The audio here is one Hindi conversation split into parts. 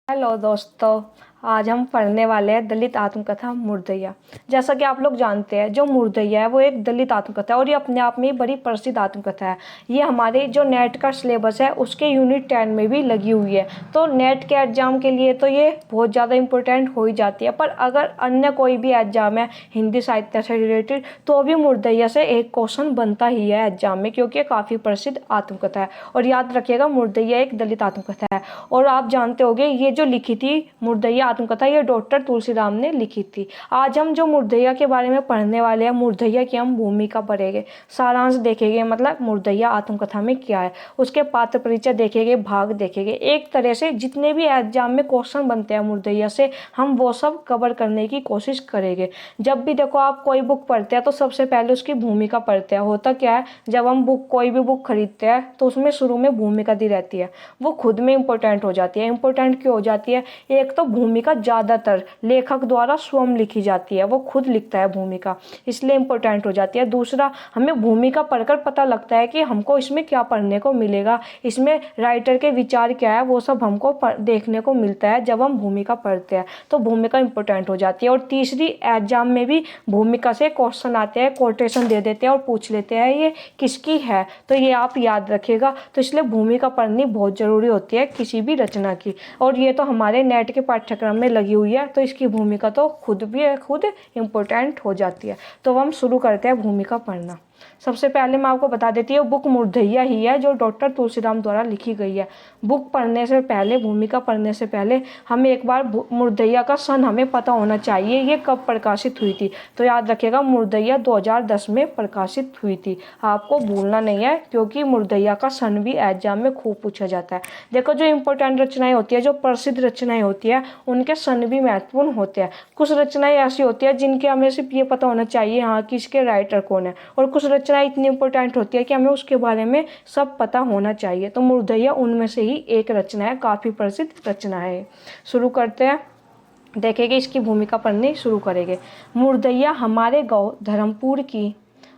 हेलो दोस्तों। आज हम पढ़ने वाले हैं दलित आत्मकथा मुर्दैया। जैसा कि आप लोग जानते हैं, जो मुर्दैया है वो एक दलित आत्मकथा है और ये अपने आप में ही बड़ी प्रसिद्ध आत्मकथा है। ये हमारे जो नेट का सिलेबस है उसके यूनिट 10 में भी लगी हुई है। तो नेट के एग्ज़ाम के लिए तो ये बहुत ज़्यादा इंपॉर्टेंट हो ही जाती है। पर अगर अन्य कोई भी एग्ज़ाम है हिंदी साहित्य से रिलेटेड, तो भी मुर्दैया से एक क्वेश्चन बनता ही है एग्जाम में, क्योंकि काफ़ी प्रसिद्ध आत्मकथा है। और याद रखिएगा, मुर्दैया एक दलित आत्मकथा है। और आप जानते होंगे, ये जो लिखी थी मुर्दैया आत्मकथा, ये डॉक्टर तुलसीराम ने लिखी थी। आज हम जो मुर्दैया के बारे में पढ़ने वाले हैं, मुर्दैया की हम भूमिका पढ़ेंगे, सारांश देखेंगे, मतलब मुर्दैया आत्मकथा में क्या है, उसके पात्र परिचय देखेंगे, भाग देखेंगे। एक तरह से जितने भी एग्जाम में क्वेश्चन बनते हैं मुर्दैया से, हम वो सब कवर करने की कोशिश करेंगे। जब भी देखो आप कोई बुक पढ़ते हैं तो सबसे पहले उसकी भूमिका पढ़ते हैं। होता क्या है, जब हम कोई भी बुक खरीदते हैं तो उसमें शुरू में भूमिका दी रहती है। वो खुद में इंपॉर्टेंट हो जाती है। इंपॉर्टेंट क्यों हो जाती है? एक तो भूमिका ज़्यादातर लेखक द्वारा स्वयं लिखी जाती है, वो खुद लिखता है भूमिका, इसलिए इंपॉर्टेंट हो जाती है। दूसरा, हमें भूमिका पढ़कर पता लगता है कि हमको इसमें क्या पढ़ने को मिलेगा, इसमें राइटर के विचार क्या है, वो सब हमको देखने को मिलता है जब हम भूमिका पढ़ते हैं। तो भूमिका इंपॉर्टेंट हो जाती है। और तीसरी, एग्जाम में भी भूमिका से क्वेश्चन आते हैं, कोटेशन दे देते हैं और पूछ लेते हैं ये किसकी है, तो ये आप याद रखिएगा। तो इसलिए भूमिका पढ़नी बहुत ज़रूरी होती है किसी भी रचना की। और ये तो हमारे नेट के पाठ्यक्रम में लगी हुई है, तो इसकी भूमिका तो खुद इम्पोर्टेंट हो जाती है। तो हम शुरू करते हैं भूमिका पढ़ना। सबसे पहले मैं आपको बता देती हूँ, बुक मुर्दैया ही है जो डॉक्टर तुलसीराम द्वारा लिखी गई है। बुक पढ़ने से पहले, भूमिका पढ़ने से पहले हमें एक बार मुर्दैया का सन हमें पता होना चाहिए, ये कब प्रकाशित हुई थी। तो याद रखिएगा, मुर्दैया 2010 में प्रकाशित हुई थी। आपको भूलना नहीं है, क्योंकि मुर्दैया का सन भी एग्जाम में खूब पूछा जाता है। देखो, जो इंपॉर्टेंट रचनाएं होती है, जो प्रसिद्ध रचनाएं होती है, उनके सन भी महत्वपूर्ण होते हैं। कुछ रचनाएं ऐसी होती है जिनके हमें सिर्फ ये पता होना चाहिए हाँ कि इसके राइटर कौन है, और कुछ रचना इतनी इंपॉर्टेंट होती है कि हमें उसके बारे में सब पता होना चाहिए। तो मुर्दैया उनमें से ही एक रचना है, काफ़ी प्रसिद्ध रचना है। शुरू करते हैं, देखेंगे इसकी भूमिका पढ़नी शुरू करेंगे। मुर्दैया हमारे गांव धर्मपुर की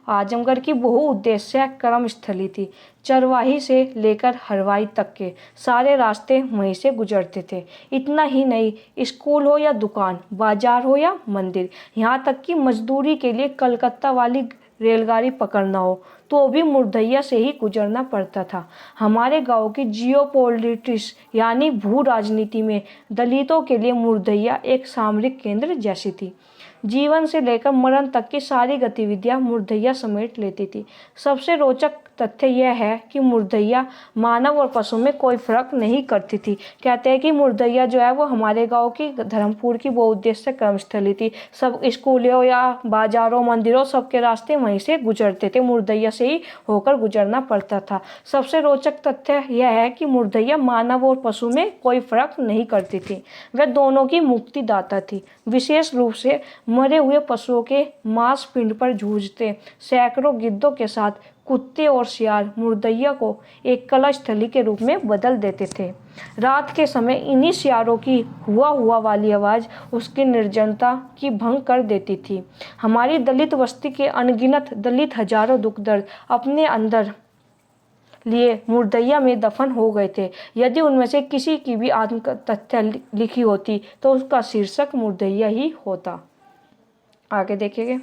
आजमगढ़ की बहुउद्देश्य कर्मस्थली थी। चरवाही से लेकर हरवाई तक के सारे रास्ते वहीं से गुजरते थे। इतना ही नहीं, स्कूल हो या दुकान, बाजार हो या मंदिर, यहाँ तक कि मजदूरी के लिए कलकत्ता वाली रेलगाड़ी पकड़ना हो तो भी मुर्दैया से ही गुजरना पड़ता था। हमारे गांव की जियोपॉलिटिक्स यानी भू राजनीति में दलितों के लिए मुर्दैया एक सामरिक केंद्र जैसी थी। जीवन से लेकर मरण तक की सारी गतिविधियां मुर्दैया समेट लेती थी। सबसे रोचक तथ्य यह है कि मुर्दैया मानव और पशु में कोई फर्क नहीं करती थी। कहते हैं कि मुर्दैया जो है वो हमारे गांव की धर्मपुर की बहुउद्देश्य कर्मस्थली थी। सब स्कूलों या बाजारों, मंदिरों, सबके रास्ते वहीं से गुजरते थे, मुर्दैया से ही होकर गुजरना पड़ता था। सबसे रोचक तथ्य यह है कि मुर्दैया मानव और पशु में कोई फर्क नहीं करती थी, वह दोनों की मुक्तिदाता थी। विशेष रूप से मरे हुए पशुओं के मांस पिंड पर जूझते सैकड़ों गिद्धों के साथ कुत्ते और सियार मुर्दैया को एक कला स्थली के रूप में बदल देते थे। रात के समय इन्हीं सियारों की हुआ वाली आवाज़ उसकी निर्जनता की भंग कर देती थी। हमारी दलित बस्ती के अनगिनत दलित हजारों दुख दर्द अपने अंदर लिए मुर्दैया में दफन हो गए थे। यदि उनमें से किसी की भी आत्मकथा लिखी होती तो उसका शीर्षक मुर्दैया ही होता। आगे देखेंगे,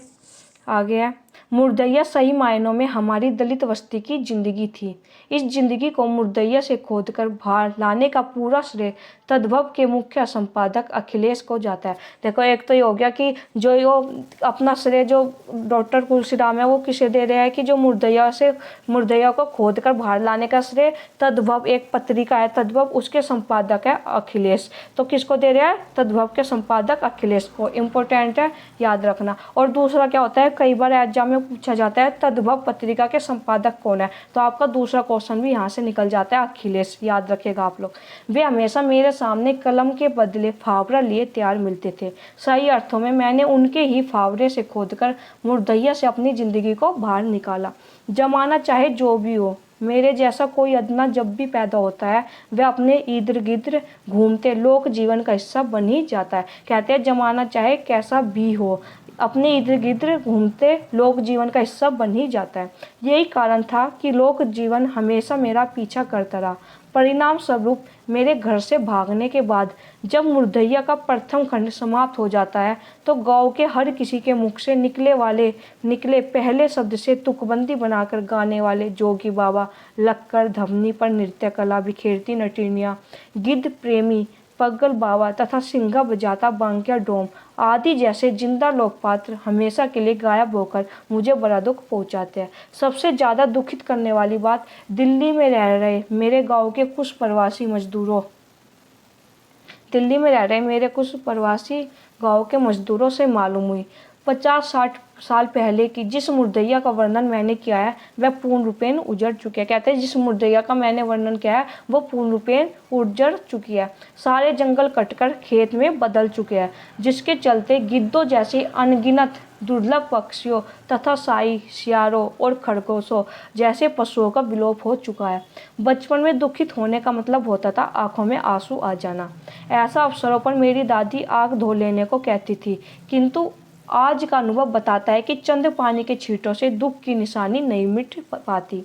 आगे है, मुर्दैया सही मायनों में हमारी दलित बस्ती की जिंदगी थी। इस जिंदगी को मुर्दैया से खोदकर बाहर लाने का पूरा श्रेय तद्भव के मुख्य संपादक अखिलेश को जाता है। देखो, एक तो ये हो गया कि जो अपना श्रेय जो डॉक्टर तुलसीराम है वो किसे दे रहे हैं कि जो मुर्दैया को खोदकर बाहर लाने का श्रेय तद्भव, एक पत्रिका है तद्भव, उसके संपादक है अखिलेश। तो किसको दे रहा है? तद्भव के संपादक अखिलेश को। इम्पोर्टेंट है, याद रखना। और दूसरा क्या होता है, कई बार एग्जाम में पूछा जाता है तद्भव पत्रिका के संपादक कौन है, तो आपका दूसरा क्वेश्चन भी यहाँ से निकल जाता है, अखिलेश। याद रखेगा आप लोग। वे हमेशा मेरे सामने कलम के बदले फावड़ा लिए तैयार मिलते थे। सही अर्थों में मैंने उनके ही फावड़े से खोदकर मुर्दैया से अपनी जिंदगी को बाहर निकाला। जमाना चाहे जो भी हो, मेरे जैसा कोई अदना जब भी पैदा होता है वह अपने इर्द गिर्द घूमते लोक जीवन का हिस्सा बन ही जाता है। कहते हैं जमाना चाहे कैसा भी हो, अपने इर्द गिर्द घूमते लोक जीवन का हिस्सा बन ही जाता है। यही कारण था कि लोक जीवन हमेशा मेरा पीछा करता रहा। परिणाम स्वरूप मेरे घर से भागने के बाद जब मुर्दैया का प्रथम खंड समाप्त हो जाता है तो गांव के हर किसी के मुख से निकले पहले शब्द से तुकबंदी बनाकर गाने वाले जोगी बाबा, लक्कड़, धमनी पर नृत्य कला बिखेरती नटीनियाँ, गिद्ध प्रेमी पग्गल बाबा तथा सिंघा बजाता बांकिया डोम आदि जैसे जिंदा लोक पात्र हमेशा के लिए गायब होकर मुझे बड़ा दुख पहुंचाते हैं। सबसे ज़्यादा दुखित करने वाली बात दिल्ली में रह रहे मेरे गांव के कुछ प्रवासी मजदूरों दिल्ली में रह रहे मेरे कुछ प्रवासी गांव के मजदूरों से मालूम हुई। 50-60 साल पहले की जिस मुर्दैया का वर्णन मैंने किया है वह पूर्ण रूपेण उजड़ चुकी है। कहते हैं जिस मुर्दैया का मैंने वर्णन किया है वो पूर्ण रूपेण उजड़ चुकी है। सारे जंगल कटकर खेत में बदल चुके हैं, जिसके चलते गिद्धों जैसे अनगिनत दुर्लभ पक्षियों तथा साई, सियारों और खरगोशों जैसे पशुओं का विलोप हो चुका है। बचपन में दुखित होने का मतलब होता था आंखों में आंसू आ जाना। ऐसा अवसरों पर मेरी दादी आग धो लेने को कहती थी, किंतु आज का अनुभव बताता है कि चंद पानी के छींटों से दुख की निशानी नहीं मिट पाती।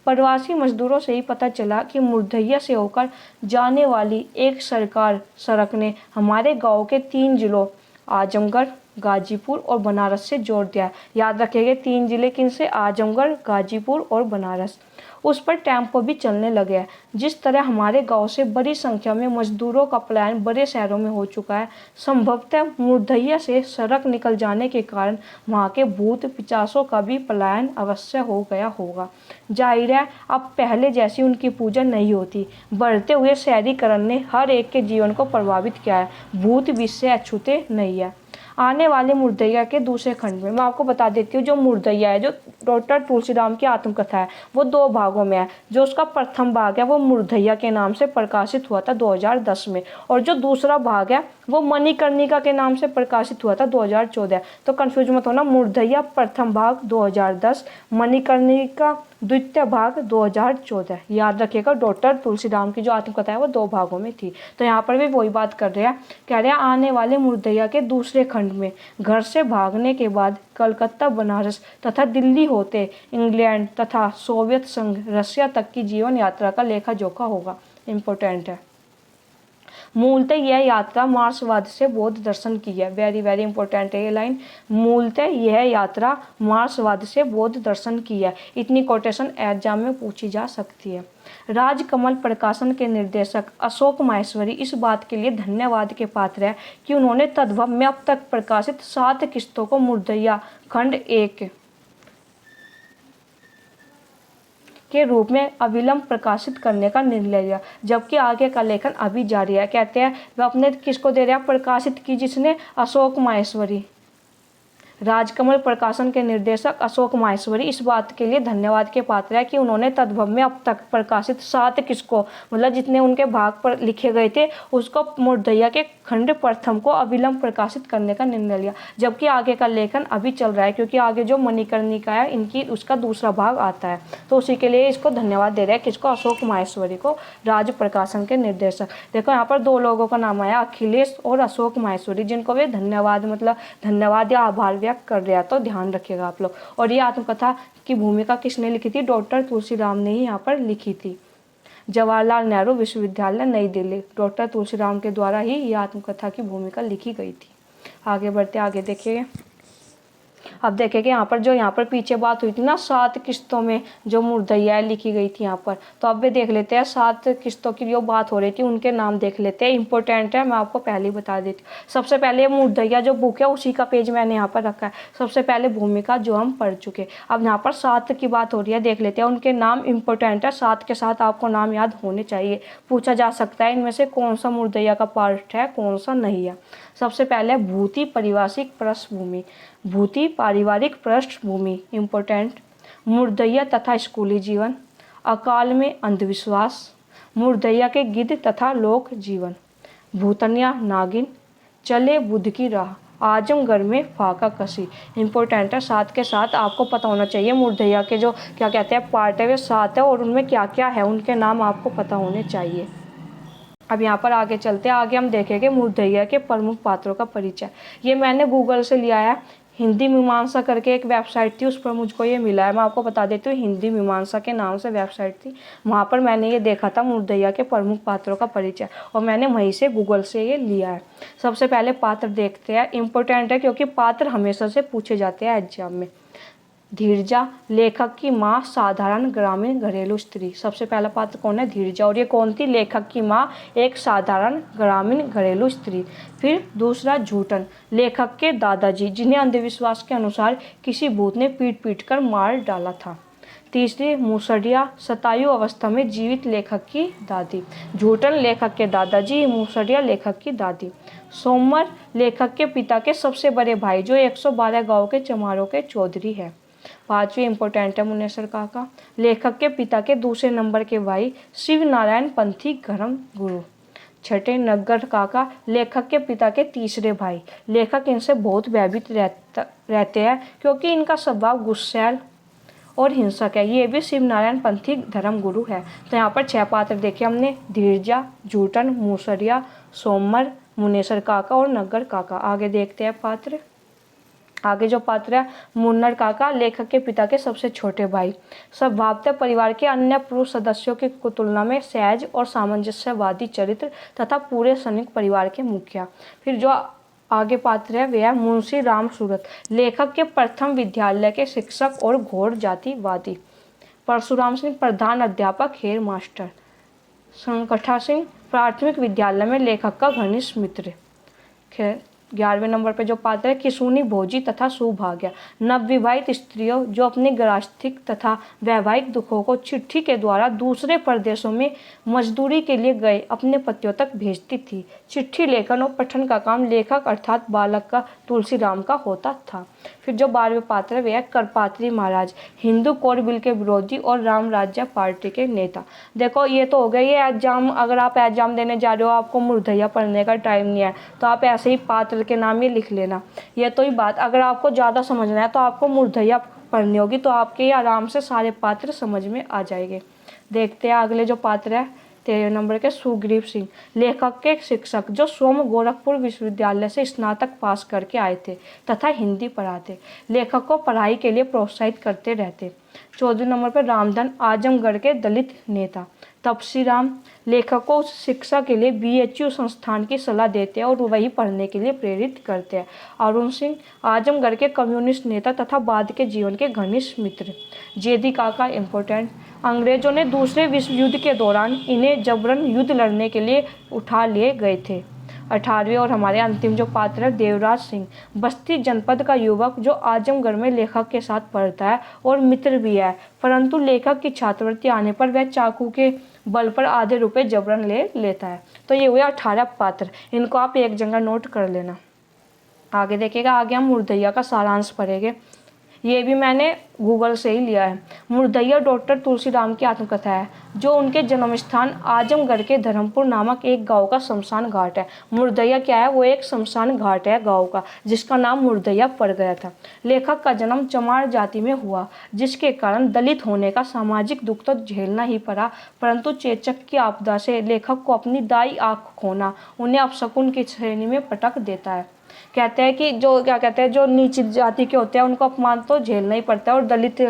प्रवासी मजदूरों से ही पता चला कि मुर्दैया से होकर जाने वाली एक सरकार सड़क ने हमारे गांव के 3 जिलों आजमगढ़, गाजीपुर और बनारस से जोड़ दिया। याद रखिएगा 3 जिले किन से? आजमगढ़, गाजीपुर और बनारस। उस पर टेम्पो भी चलने लगे हैं। जिस तरह हमारे गांव से बड़ी संख्या में मजदूरों का पलायन बड़े शहरों में हो चुका है, संभवतः मुर्दैया से सड़क निकल जाने के कारण वहां के भूत पिचासों का भी पलायन अवश्य हो गया होगा। जाहिर है अब पहले जैसी उनकी पूजा नहीं होती। बढ़ते हुए शहरीकरण ने हर एक के जीवन को प्रभावित किया है। भूत विष से अछूते नहीं है। आने वाले मुर्दैया के दूसरे खंड में मैं आपको बता देती हूँ, जो मुर्दैया है, जो डॉक्टर तुलसीराम की आत्मकथा है, वो 2 भागों में है। जो उसका प्रथम भाग है वो मुर्दैया के नाम से प्रकाशित हुआ था 2010 में, और जो दूसरा भाग है वो मणिकर्णिका के नाम से प्रकाशित हुआ था 2014। तो कंफ्यूज मत होना, मुर्दैया प्रथम भाग 2010, मणिकर्णिका द्वितीय भाग 2014। याद रखिएगा डॉक्टर तुलसीराम की जो आत्मकथा है वो 2 भागों में थी। तो यहाँ पर भी वही बात कर रहे हैं, कह रहे हैं आने वाले मुर्दैया के दूसरे खंड में घर से भागने के बाद कलकत्ता, बनारस तथा दिल्ली होते इंग्लैंड तथा सोवियत संघ, रशिया तक की जीवन यात्रा का लेखा जोखा होगा। इम्पोर्टेंट है। मूलतः यह यात्रा मार्क्सवाद से बौद्ध दर्शन की है। वेरी वेरी इंपॉर्टेंट है ये लाइन। मूलतः यह यात्रा मार्क्सवाद से बौद्ध दर्शन की है। इतनी कोटेशन एग्जाम में पूछी जा सकती है। राजकमल प्रकाशन के निर्देशक अशोक माहेश्वरी इस बात के लिए धन्यवाद के पात्र है कि उन्होंने तद्भव में अब तक प्रकाशित 7 किस्तों को मुर्दैया खंड 1 के रूप में अविलंब प्रकाशित करने का निर्णय लिया, जबकि आगे का लेखन अभी जारी है। कहते हैं वह अपने किसको दे रहा है? प्रकाशित की जिसने? अशोक माहेश्वरी। राजकमल प्रकाशन के निर्देशक अशोक माहेश्वरी इस बात के लिए धन्यवाद के पात्र है कि उन्होंने तद्भव में अब तक प्रकाशित 7 किसको, मतलब जितने उनके भाग पर लिखे गए थे, उसको मुर्दैया के खंड प्रथम को अविलंब प्रकाशित करने का निर्णय लिया, जबकि आगे का लेखन अभी चल रहा है, क्योंकि आगे जो मणिकर्णिका है इनकी उसका दूसरा भाग आता है। तो उसी के लिए इसको धन्यवाद दे रहे हैं किसको? अशोक माहेश्वरी को, राज प्रकाशन के निर्देशक। देखो यहाँ पर 2 लोगों का नाम आया, अखिलेश और अशोक माहेश्वरी, जिनको वे धन्यवाद मतलब धन्यवाद या आभार व्यक्त कर रहा है। तो ध्यान रखिएगा आप लोग। और ये आत्मकथा की भूमिका किसने लिखी थी? डॉक्टर तुलसीराम ने ही यहाँ पर लिखी थी। जवाहरलाल नेहरू विश्वविद्यालय नई दिल्ली, डॉक्टर तुलसीराम के द्वारा ही ये आत्मकथा की भूमिका लिखी गई थी। आगे बढ़ते आगे देखिए। अब देखेंगे यहाँ पर जो यहाँ पर पीछे बात हुई थी ना 7 किस्तों में जो मुर्दैया लिखी गई थी यहाँ पर, तो अब भी देख लेते हैं 7 किस्तों की जो बात हो रही थी उनके नाम देख लेते हैं। इंपॉर्टेंट है, मैं आपको पहले ही बता देती हूँ। सबसे पहले मुर्दैया जो बुक है उसी का पेज मैंने यहाँ पर रखा है। सबसे पहले भूमिका जो हम पढ़ चुके। अब यहाँ पर 7 की बात हो रही है, देख लेते हैं उनके नाम। इंपॉर्टेंट है, 7 के साथ आपको नाम याद होने चाहिए। पूछा जा सकता है इनमें से कौन सा मुर्दैया का पार्ट है, कौन सा नहीं है। सबसे पहले भूति पारिवारिक पृष्ठभूमि, भूति पारिवारिक पृष्ठभूमि इम्पोर्टेंट। मुर्दैया तथा स्कूली जीवन, अकाल में अंधविश्वास, मुर्दैया के गिद्ध तथा लोक जीवन, भूतनिया नागिन, चले बुद्ध की राह, आजमगढ़ में फाका कसी। इम्पोर्टेंट है, 7 के साथ आपको पता होना चाहिए मुर्दैया के जो क्या कहते हैं पार्ट है वे 7 है, और उनमें क्या क्या है उनके नाम आपको पता होने चाहिए। अब यहाँ पर आगे चलते हैं। आगे हम देखेंगे मुर्दैया के प्रमुख पात्रों का परिचय। ये मैंने गूगल से लिया है, हिंदी मीमांसा करके एक वेबसाइट थी, उस पर मुझको ये मिला है। मैं आपको बता देती हूँ, हिंदी मीमांसा के नाम से वेबसाइट थी। वहाँ पर मैंने ये देखा था मुर्दैया के प्रमुख पात्रों का परिचय, और मैंने वहीं से गूगल से ये लिया है। सबसे पहले पात्र देखते हैं, इम्पोर्टेंट है क्योंकि पात्र हमेशा से पूछे जाते हैं एग्जाम में। धीरजा, लेखक की माँ, साधारण ग्रामीण घरेलू स्त्री। सबसे पहला पात्र कौन है? धीरजा। और ये कौन थी? लेखक की माँ, एक साधारण ग्रामीण घरेलू स्त्री। फिर दूसरा झूठन, लेखक के दादाजी, जिन्हें अंधविश्वास के अनुसार किसी भूत ने पीट पीट कर मार डाला था। तीसरी मूसड़िया, शतायु अवस्था में जीवित लेखक की दादी। झूठन लेखक के दादाजी, मूसड़िया लेखक की दादी। सोमर, लेखक के पिता के सबसे बड़े भाई, जो 112 गांव के चमारों के चौधरी है। पांचवी इंपॉर्टेंट है मुनेसर काका, लेखक के पिता के दूसरे नंबर के भाई, शिव नारायण पंथी धर्म गुरु। छठे नग्गर काका, लेखक के पिता के तीसरे भाई। लेखक इनसे बहुत भयभीत रहते हैं क्योंकि इनका स्वभाव गुस्सैल और हिंसक है। ये भी शिव नारायण पंथी धर्म गुरु है। तो यहाँ पर 6 पात्र देखे हमने, धीरजा, झूठन, मूसरिया, सोमर, मुनेसर काका और नग्गर काका। आगे देखते हैं पात्र। आगे जो पात्र है, मुन्नर काका, लेखक के पिता के सबसे छोटे भाई, स्वभावतः परिवार के अन्य पुरुष सदस्यों की तुलना में सहज और सामंजस्यवादी चरित्र तथा पूरे संयुक्त परिवार के मुखिया। फिर जो आगे पात्र है वह है मुंशी राम सूरत, लेखक के प्रथम विद्यालय के शिक्षक और घोर जातिवादी। परशुराम सिंह, प्रधान अध्यापक, हेड मास्टर। संकठा सिंह, प्राथमिक विद्यालय में लेखक का घनिष्ठ मित्र। 11वें नंबर पर जो पात्र है, किशुनी भोजी तथा सौभाग्य, नवविवाहित स्त्रियों जो अपने गृहस्थिक तथा वैवाहिक दुखों को चिट्ठी के द्वारा दूसरे प्रदेशों में मजदूरी के लिए गए अपने पतियों तक भेजती थी। चिट्ठी लेखन और पठन का काम लेखक अर्थात बालक का तुलसीराम का होता था। फिर जो 12वें पात्र है वह है करपात्री महाराज, हिंदू कोड बिल के विरोधी और राम राज्य पार्टी के नेता। देखो ये तो हो गया ये एग्जाम, अगर आप एग्जाम देने जा रहे हो, आपको मुर्दैया पढ़ने का टाइम नहीं है, तो आप ऐसे ही पात्र के नाम ये लिख लेना। ये तो ही बात, अगर आपको ज़्यादा समझना है तो आपको मुर्दैया पढ़नी होगी, तो आपके ये आराम से सारे पात्र समझ में आ जाएंगे। देखते हैं अगले जो पात्र है, 13 नंबर के सुग्रीव सिंह, लेखक के शिक्षक जो सोम गोरखपुर विश्वविद्यालय से स्नातक पास करके आए थे तथा हिंदी पढ़ाते, लेखक को पढ़ाई के लिए प्रोत्साहित करते रहते। 14 नंबर पर रामधन, आजमगढ़ के दलित नेता। तपसी राम, लेखक को शिक्षा के लिए BHU संस्थान की सलाह देते हैं और वही पढ़ने के लिए प्रेरित करते हैं। अरुण सिंह, आजमगढ़ के कम्युनिस्ट नेता तथा बाद के जीवन के घनिष्ठ मित्र। जेदी काका, इम्पोर्टेंट, अंग्रेजों ने दूसरे विश्व युद्ध के दौरान इन्हें जबरन युद्ध लड़ने के लिए उठा लिए गए थे। 18वें और हमारे अंतिम जो पात्र है, देवराज सिंह, बस्ती जनपद का युवक जो आजमगढ़ में लेखक के साथ पढ़ता है और मित्र भी है, परंतु लेखक की छात्रवृत्ति आने पर वह चाकू के बल पर आधे रुपए जबरन ले लेता है। तो ये हुए 18 पात्र, इनको आप एक जगह नोट कर लेना। आगे देखिएगा, आगे हम मुर्दैया का सारांश पढ़ेंगे। ये भी मैंने गूगल से ही लिया है। मुर्दैया डॉक्टर तुलसीराम की आत्मकथा है जो उनके जन्म स्थान आजमगढ़ के धर्मपुर नामक एक गांव का शमशान घाट है। मुर्दैया क्या है? वो एक शमशान घाट है गांव का, जिसका नाम मुर्दैया पड़ गया था। लेखक का जन्म चमार जाति में हुआ, जिसके कारण दलित होने का सामाजिक दुख तो झेलना ही पड़ा, परंतु चेचक की आपदा से लेखक को अपनी दाई आंख खोना उन्हें अपशकुन की श्रेणी में पटक देता है। कहते हैं कि जो क्या कहते हैं, जो नीची जाति के होते हैं उनको अपमान तो झेलना ही पड़ता है, और दलित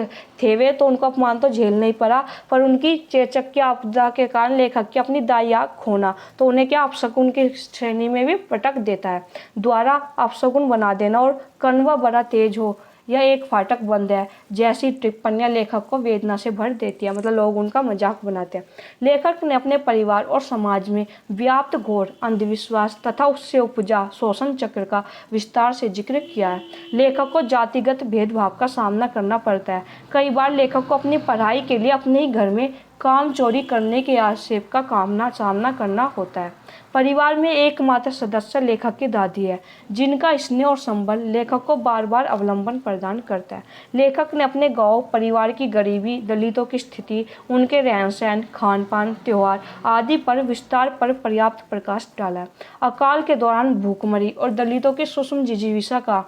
थे वे तो उनको अपमान तो झेलना ही पड़ा, पर उनकी चेचक की आपदा के कारण लेखक की अपनी दाई आंख खोना तो उन्हें क्या अपशकुन की श्रेणी में भी पटक देता है। द्वारा अपशकुन बना देना और कण्व बड़ा तेज हो, यह एक फाटक बंद है जैसी टिप्पणियां लेखक को वेदना से भर देती है। मतलब लोग उनका मजाक बनाते हैं। लेखक ने अपने परिवार और समाज में व्याप्त घोर अंधविश्वास तथा उससे उपजा शोषण चक्र का विस्तार से जिक्र किया है। लेखक को जातिगत भेदभाव का सामना करना पड़ता है। कई बार लेखक को अपनी पढ़ाई के लिए अपने ही घर में काम चोरी करने के आक्षेप का सामना करना होता है। परिवार में एकमात्र सदस्य लेखक की दादी है, जिनका स्नेह और संबल लेखक को बार बार अवलंबन प्रदान करता है। लेखक ने अपने गांव, परिवार की गरीबी, दलितों की स्थिति, उनके रहन सहन, खान पान, त्योहार आदि पर विस्तार पर पर्याप्त प्रकाश डाला है। अकाल के दौरान भूखमरी और दलितों की सूक्ष्म जिजीविषा का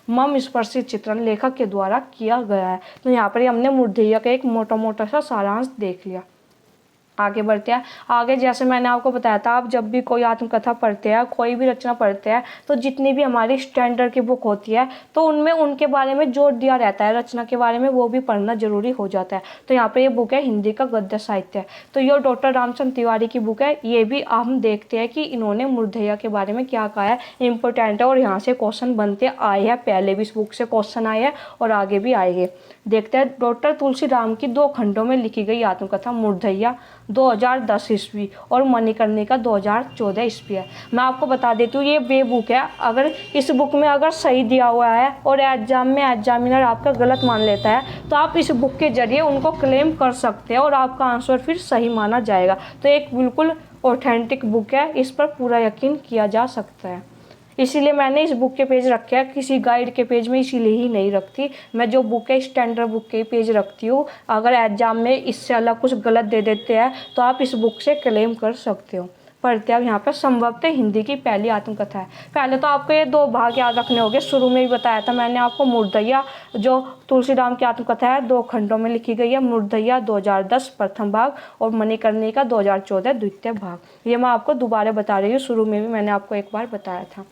मर्म स्पर्शी चित्रण लेखक के द्वारा किया गया है। तो यहाँ पर हमने मुर्दैया का एक मोटा सा सारांश देख लिया। आगे बढ़ते हैं। आगे जैसे मैंने आपको बताया था, आप जब भी कोई आत्मकथा पढ़ते हैं, कोई भी रचना पढ़ते हैं, तो जितनी भी हमारी स्टैंडर्ड की बुक होती है तो उनमें उनके बारे में जोर दिया रहता है, रचना के बारे में वो भी पढ़ना जरूरी हो जाता है। तो यहाँ पे ये बुक है हिंदी का गद्य साहित्य। तो ये डॉक्टर रामचंद्र तिवारी की बुक है। ये भी हम देखते हैं कि इन्होंने मुर्दैया के बारे में क्या कहा है, इंपॉर्टेंट है और यहाँ से क्वेश्चन बनते आए हैं, पहले भी इस बुक से क्वेश्चन आए हैं और आगे भी आएंगे। देखते हैं, डॉक्टर तुलसी राम की 2 खंडों में लिखी गई आत्मकथा मुर्दैया 2010 ईस्वी और मणिकर्णिका 2014 ईस्वी है। मैं आपको बता देती हूँ, ये वे बुक है, अगर इस बुक में अगर सही दिया हुआ है और एग्जाम में एग्जामिनर आपका गलत मान लेता है तो आप इस बुक के जरिए उनको क्लेम कर सकते हैं और आपका आंसर फिर सही माना जाएगा। तो एक बिल्कुल ऑथेंटिक बुक है, इस पर पूरा यकीन किया जा सकता है। इसीलिए मैंने इस बुक के पेज रखे हैं, किसी गाइड के पेज में इसीलिए ही नहीं रखती। मैं जो बुक है स्टैंडर्ड बुक के पेज रखती हूँ। अगर एग्जाम में इससे अलग कुछ गलत दे देते हैं तो आप इस बुक से क्लेम कर सकते हो। पढ़ते हैं यहाँ पर। संभवतः हिंदी की पहली आत्मकथा है। पहले तो आपको ये 2 भाग याद रखने होंगे। शुरू में ही बताया था मैंने आपको, मुर्दैया जो तुलसी राम की आत्मकथा है 2 खंडों में लिखी गई है। मुर्दैया 2010 प्रथम भाग और मणिकर्णिका 2014 द्वितीय भाग। ये मैं आपको दोबारा बता रही हूँ, शुरू में भी मैंने आपको एक बार बताया था।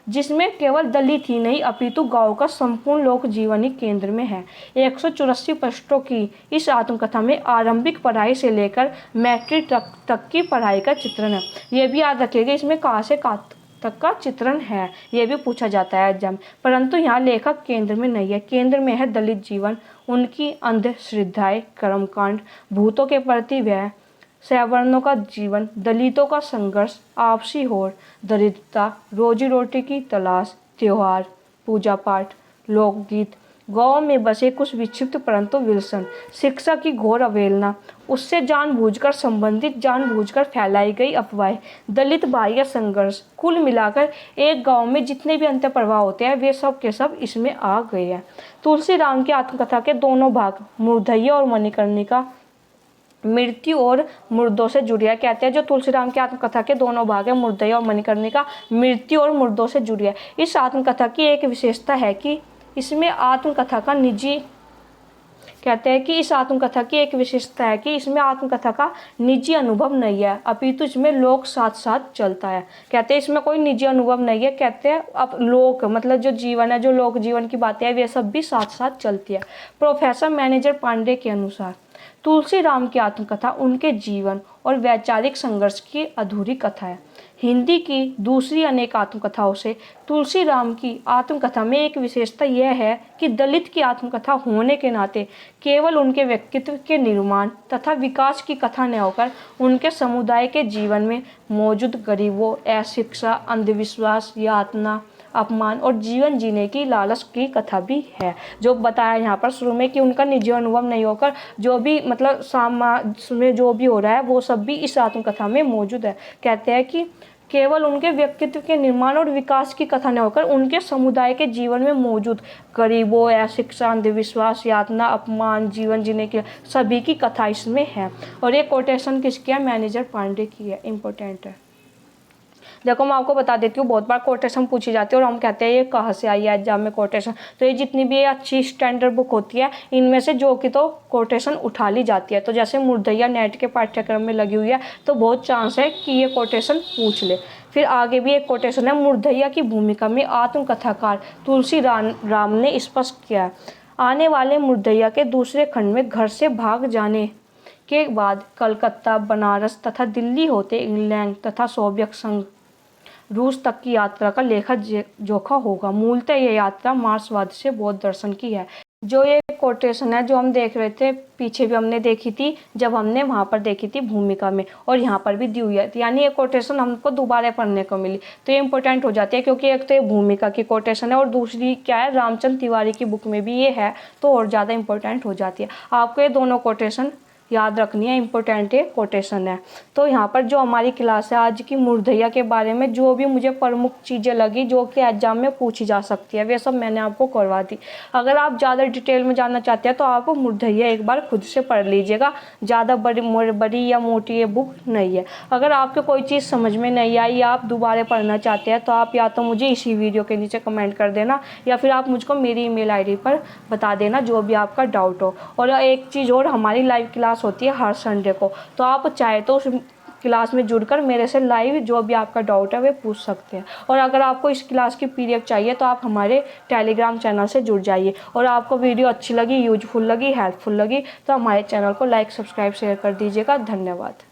जिसमें केवल दलित ही नहीं अपितु गांव का संपूर्ण लोक जीवन ही केंद्र में है। 184 पृष्ठों की इस आत्मकथा में आरंभिक पढ़ाई से लेकर मैट्रिक तक की पढ़ाई का चित्रण है। ये भी याद रखिएगा, इसमें कहाँ से कहाँ तक का चित्रण है, ये भी पूछा जाता है एग्जाम। परंतु यहाँ लेखक केंद्र में नहीं है, केंद्र में है दलित जीवन, उनकी अंधश्रद्धाएं, कर्मकांड, भूतों के प्रति व्यय, सवर्णों का जीवन, दलितों का संघर्ष, आपसी होड़, दरिद्रता, रोजी रोटी की तलाश, त्योहार, पूजा पाठ, लोकगीत, गांव में बसे कुछ विक्षिप्त परंतु विलसन, शिक्षा की घोर अवहेलना, उससे जानबूझकर संबंधित जानबूझकर फैलाई गई अफवाहें, दलित बाह्य संघर्ष, कुल मिलाकर एक गांव में जितने भी अंतर प्रभाव होते हैं वे सब के सब इसमें आ गए हैं। तुलसी राम की आत्मकथा के दोनों भाग मुर्दैया और मणिकर्णिका मृत्यु और मुर्दों से जुड़ी है। कहते हैं जो तुलसीराम की आत्मकथा के दोनों भाग है, मुर्दैया और मणिकर्णिका, मृत्यु और मुर्दों से जुड़ी है। इस आत्मकथा की एक विशेषता है कि इसमें आत्मकथा का निजी कहते हैं कि इस आत्मकथा की एक विशेषता है कि इसमें आत्मकथा का निजी अनुभव नहीं है, अपितु इसमें लोक साथ साथ चलता है। कहते हैं इसमें कोई निजी अनुभव नहीं है, कहते हैं अब लोक मतलब जो जीवन है, जो लोक जीवन की बातें हैं वे सब भी साथ साथ चलती है। प्रोफेसर मैनेजर पांडे के अनुसार तुलसी राम की आत्मकथा उनके जीवन और वैचारिक संघर्ष की अधूरी कथा है। हिंदी की दूसरी अनेक आत्मकथाओं से तुलसी राम की आत्मकथा में एक विशेषता यह है कि दलित की आत्मकथा होने के नाते केवल उनके व्यक्तित्व के निर्माण तथा विकास की कथा न होकर उनके समुदाय के जीवन में मौजूद गरीबों, अशिक्षा, अंधविश्वास, यातना, अपमान और जीवन जीने की लालच की कथा भी है। जो बताया यहाँ पर शुरू में कि उनका निजी अनुभव नहीं होकर जो भी मतलब समाज में जो भी हो रहा है वो सब भी इस आत्मकथा में मौजूद है। कहते हैं कि केवल उनके व्यक्तित्व के निर्माण और विकास की कथा न होकर उनके समुदाय के जीवन में मौजूद गरीबों, अशिक्षा, अंधविश्वास, यातना, अपमान, जीवन जीने की सभी की कथा इसमें है। और ये कोटेशन किसकी है? मैनेजर पांडे की है। इम्पोर्टेंट है। देखो मैं आपको बता देती हूँ, बहुत बार कोटेशन पूछी जाती है और हम कहते हैं ये कहाँ से आई है एग्जाम में कोटेशन। तो ये जितनी भी अच्छी स्टैंडर्ड बुक होती है इनमें से जो कि तो कोटेशन उठा ली जाती है। तो जैसे मुर्दैया नेट के पाठ्यक्रम में लगी हुई है तो बहुत चांस है कि ये कोटेशन पूछ ले। फिर आगे भी एक कोटेशन है, मुर्दैया की भूमिका में आत्मकथाकार तुलसी राम ने स्पष्ट किया है, आने वाले मुर्दैया के दूसरे खंड में घर से भाग जाने के बाद कलकत्ता, बनारस तथा दिल्ली होते इंग्लैंड तथा सोवियत संघ, रूस तक की यात्रा का लेखा जोखा होगा। मूलतः यह यात्रा मार्क्सवाद से बौद्ध दर्शन की है। जो ये कोटेशन है जो हम देख रहे थे, पीछे भी हमने देखी थी जब हमने वहाँ पर देखी थी भूमिका में, और यहाँ पर भी दी हुई है। यानी ये कोटेशन हमको दोबारा पढ़ने को मिली तो ये इंपॉर्टेंट हो जाती है, क्योंकि एक तो ये भूमिका की कोटेशन है और दूसरी क्या है, रामचंद्र तिवारी की बुक में भी ये है तो और ज़्यादा इंपॉर्टेंट हो जाती है। आपको ये दोनों कोटेशन याद रखनी है, इंपॉर्टेंट है कोटेशन है। तो यहाँ पर जो हमारी क्लास है आज की मुर्दैया के बारे में जो भी मुझे प्रमुख चीज़ें लगी जो कि एग्जाम में पूछी जा सकती है वे सब मैंने आपको करवा दी। अगर आप ज़्यादा डिटेल में जानना चाहते हैं तो आप मुर्दैया एक बार खुद से पढ़ लीजिएगा, ज़्यादा बड़ी या मोटी ये बुक नहीं है। अगर आपको कोई चीज़ समझ में नहीं आई या आप दोबारा पढ़ना चाहते हैं तो आप या तो मुझे इसी वीडियो के नीचे कमेंट कर देना या फिर आप मुझको मेरी email ID पर बता देना जो भी आपका डाउट हो। और एक चीज़ और, हमारी लाइव क्लास क्लास होती है हर संडे को। तो आप चाहे तो उस क्लास में जुड़कर मेरे से लाइव जो भी आपका डाउट है वे पूछ सकते हैं। और अगर आपको इस क्लास की PDF चाहिए तो आप हमारे टेलीग्राम चैनल से जुड़ जाइए। और आपको वीडियो अच्छी लगी, यूजफुल लगी, हेल्पफुल लगी तो हमारे चैनल को लाइक, सब्सक्राइब, शेयर कर दीजिएगा। धन्यवाद।